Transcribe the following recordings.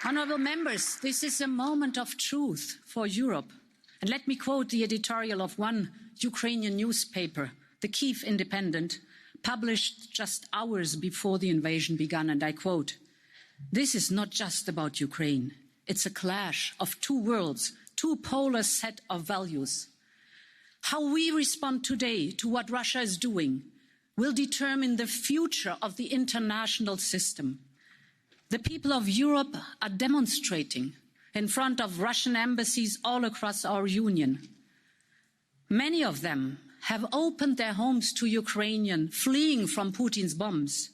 Honourable members, this is a moment of truth for Europe. And let me quote the editorial of one Ukrainian newspaper, the Kyiv Independent, published just hours before the invasion began, and I quote, "This is not just about Ukraine. It's a clash of two worlds, two polar set of values. How we respond today to what Russia is doing will determine the future of the international system. The people of Europe are demonstrating in front of Russian embassies all across our union. Many of them have opened their homes to Ukrainians fleeing from Putin's bombs.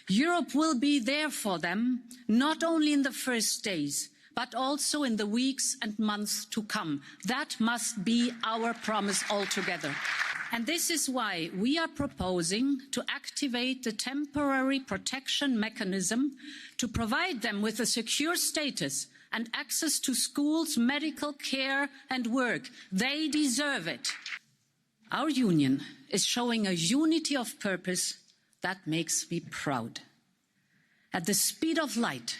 Europe will be there for them, not only in the first days, but also in the weeks and months to come. That must be our promise altogether. And this is why we are proposing to activate the temporary protection mechanism to provide them with a secure status and access to schools, medical care and work. They deserve it. Our union is showing a unity of purpose that makes me proud. At the speed of light,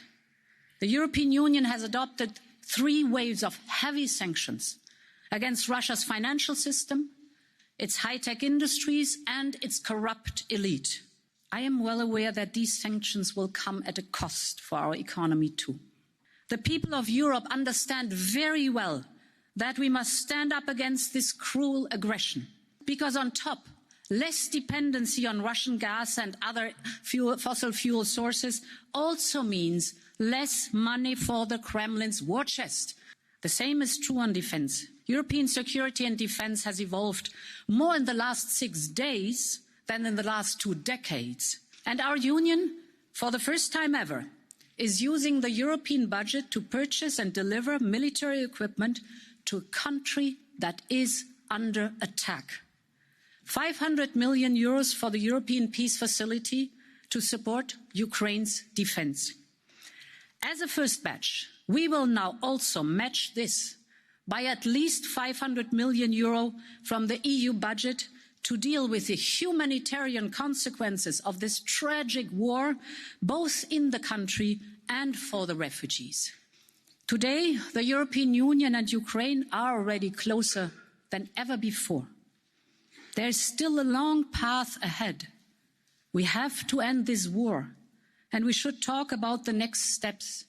the European Union has adopted 3 waves of heavy sanctions against Russia's financial system, its high-tech industries and its corrupt elite. I am well aware that these sanctions will come at a cost for our economy too. The people of Europe understand very well that we must stand up against this cruel aggression, because on top, less dependency on Russian gas and other fossil fuel sources also means less money for the Kremlin's war chest. The same is true on defence. European security and defence has evolved more in the last 6 days than in the last 2 decades. And our union, for the first time ever, is using the European budget to purchase and deliver military equipment to a country that is under attack. 500 million euros for the European Peace Facility to support Ukraine's defence. As a first batch, we will now also match this by at least 500 million euro from the EU budget to deal with the humanitarian consequences of this tragic war, both in the country and for the refugees. Today, the European Union and Ukraine are already closer than ever before. There is still a long path ahead. We have to end this war, and we should talk about the next steps.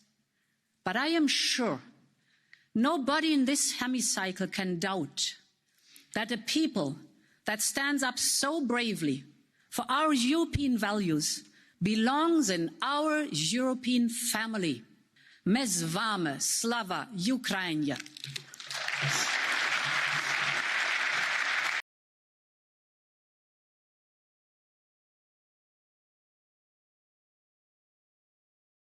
But I am sure nobody in this hemicycle can doubt that a people that stands up so bravely for our European values belongs in our European family. Me z wami, slava Ukrainie.